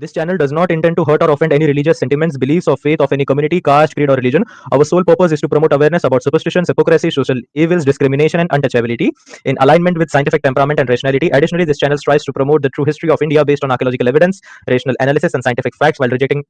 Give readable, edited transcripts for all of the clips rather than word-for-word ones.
This channel does not intend to hurt or offend any religious sentiments, beliefs, or faith of any community, caste, creed, or religion. Our sole purpose is to promote awareness about superstitions, hypocrisy, social evils, discrimination, and untouchability in alignment with scientific temperament and rationality. Additionally, this channel strives to promote the true history of India based on archaeological evidence, rational analysis, and scientific facts while rejecting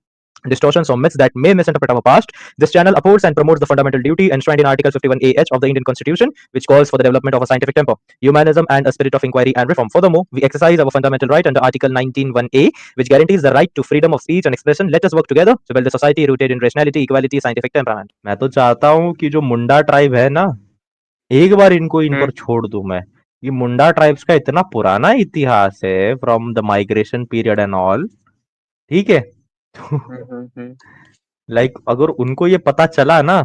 distortions or myths that may misinterpret our past. This channel upholds and promotes the fundamental duty enshrined in Article 51AH of the Indian Constitution, which calls for the development of a scientific temper, humanism, and a spirit of inquiry and reform. Furthermore, we exercise our fundamental right under Article 19(1)A, which guarantees the right to freedom of speech and expression. Let us work together to build a society rooted in rationality, equality, scientific temperament. मैं तो चाहता हूँ कि जो मुंडा tribe है ना, एक बार इनको इन पर छोड़ दूं मैं। ये मुंडा ट्राइब्स का इतना पुराना इतिहास है, from the migration period and all, ठीक है। लाइक अगर उनको ये पता चला ना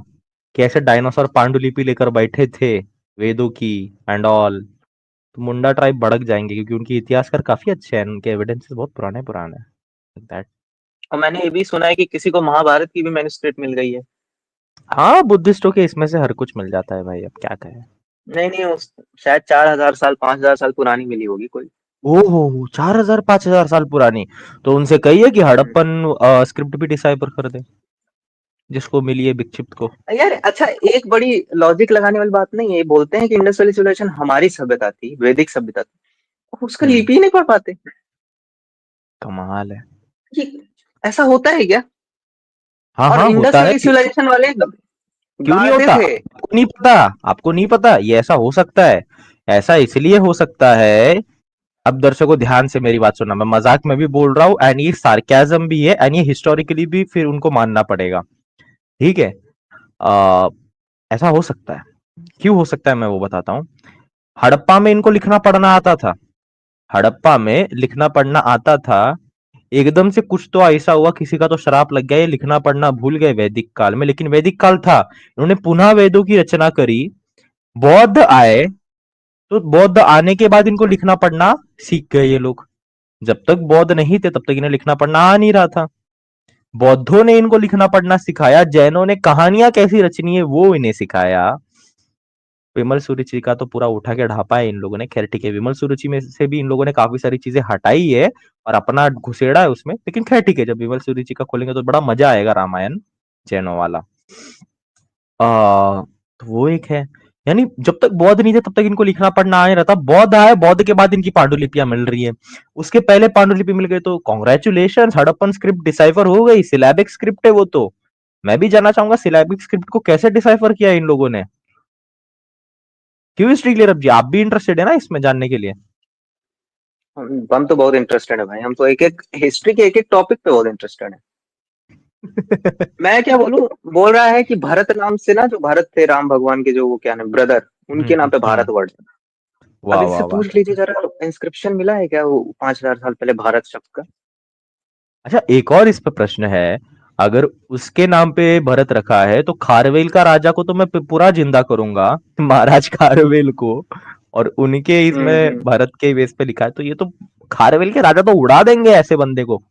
कैसे डायनासोर पांडुलिपि लेकर बैठे थे वेदों की एंड ऑल, तो मुंडा ट्राइब भड़क जाएंगे, क्योंकि उनके इतिहासकार काफी अच्छे हैं, उनके एविडेंसेस बहुत पुराने पुराने हैं दैट। और मैंने ये भी सुना है कि किसी को महाभारत की भी मैन्युस्क्रिप्ट मिल गई है। हाँ, बुद्धिस्टों के इसमें से हर कुछ मिल जाता है भाई, अब क्या कहें। नहीं, शायद 4000 साल 5000 साल पुरानी मिली होगी कोई। ओहो, 4000 5000 साल पुरानी, तो उनसे कहिए कि हड़प्पन स्क्रिप्ट भी डिसाइफर कर दे जिसको मिली है विक्षिप्त को। यार अच्छा, एक बड़ी लॉजिक लगाने वाली बात नहीं है, बोलते हैं कि इंडस वैली सिविलाइजेशन हमारी सभ्यता थी, वैदिक सभ्यता थी, उसका लिपि ही नहीं पढ़ पाते। कमाल है कि ऐसा होता है क्या? हाँ और हाँ, इंडस होता है। वैली सिविलाइजेशन वाले क्यों नहीं होता? थे। आपको नहीं पता? आपको नहीं पता ये ऐसा हो सकता है? ऐसा इसलिए हो सकता है, अब दर्शकों ध्यान से मेरी बात सुनना, मैं मजाक में भी बोल रहा हूँ एंड ये सार्केज्म भी है एंड ये हिस्टोरिकली भी फिर उनको मानना पड़ेगा, ठीक है। ऐसा हो सकता है, क्यों हो सकता है मैं वो बताता हूँ। हड़प्पा में इनको लिखना पढ़ना आता था, हड़प्पा में लिखना पढ़ना आता था। एकदम से कुछ तो ऐसा हुआ, किसी का तो श्राप लग गया, ये लिखना पढ़ना भूल गए वैदिक काल में, लेकिन वैदिक काल था, इन्होंने पुनः वेदों की रचना करी। बौद्ध आए, तो बौद्ध आने के बाद इनको लिखना पढ़ना सीख गए ये लोग। जब तक बौद्ध नहीं थे तब तक इन्हें लिखना पढ़ना आ नहीं रहा था। बौद्धों ने इनको लिखना पढ़ना सिखाया, जैनों ने कहानियां कैसी रचनी है वो इन्हें सिखाया। विमल सुरुचि का तो पूरा उठा के ढापा है इन लोगों ने। खैर ठीक है, विमल सुरुचि में से भी इन लोगों ने काफी सारी चीजें हटाई है और अपना घुसेड़ा है उसमें, लेकिन खैर ठीक है, जब विमल सुरुचि का खोलेंगे तो बड़ा मजा आएगा रामायण जैनों वाला। तो वो एक है, यानी जब तक बौद्ध नहीं थे तब तक इनको लिखना पढ़ना आ नहीं रहा था। बौद्ध आए, बौद्ध के बाद इनकी पांडुलिपियां मिल रही है, उसके पहले पांडुलिपि मिल गई, तो कॉन्ग्रेचुलेशन, हड़प्पन स्क्रिप्ट डिसाइफर हो गई। सिलेबिक स्क्रिप्ट है वो तो। मैं भी जानना चाहूंगा सिलेबिक स्क्रिप्ट को कैसे डिसाइफर किया इन लोगों ने। क्यों हिस्ट्री क्लियर जी, आप भी इंटरेस्टेड है ना इसमें जानने के लिए? हम तो बहुत इंटरेस्टेड है भाई, हम तो एक एक हिस्ट्री के एक एक टॉपिक पे बहुत इंटरेस्टेड है। मैं क्या बोलूं, बोल रहा है कि भरत नाम से ना, जो भरत थे राम भगवान के, जो वो क्या नाम, ब्रदर, उनके नाम पे भारत वर्ड। अब वाह वाह इससे वाह। पूछ लीजिए जरा, इंस्क्रिप्शन मिला है क्या वो 5000 साल पहले भारत शब्द का? अच्छा, एक और इस पे प्रश्न है, अगर उसके नाम पे भरत रखा है तो खारवेल का राजा को तो मैं पूरा जिंदा करूंगा, महाराज खारवेल को, और उनके इसमें भरत के बेस पे लिखा है, तो ये तो खारवेल के राजा तो उड़ा देंगे ऐसे बंदे को।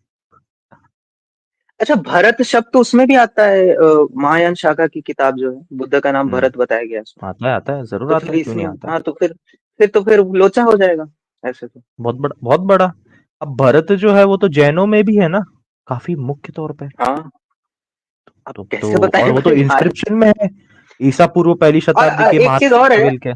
अच्छा, भरत शब्द तो उसमें भी आता है, महायान शाखा की किताब जो है, बुद्ध का नाम भरत बताया गया है। आता है, जरूर तो आता फिर है, क्यों नहीं इसमें, आता है। हाँ, तो फिर लोचा हो जाएगा ऐसे तो। बहुत बड़ा, बहुत बड़ा। अब भरत जो है वो तो जैनों में भी है ना, काफी मुख्य तौर पे। हाँ, अब तो कैसे बताएं और वो तो भाई, भारत। इंस्क्रिप्शन में है, ईसा पूर्व पहली और शताब्दी के एक चीज महाराज और है, खारवेल के।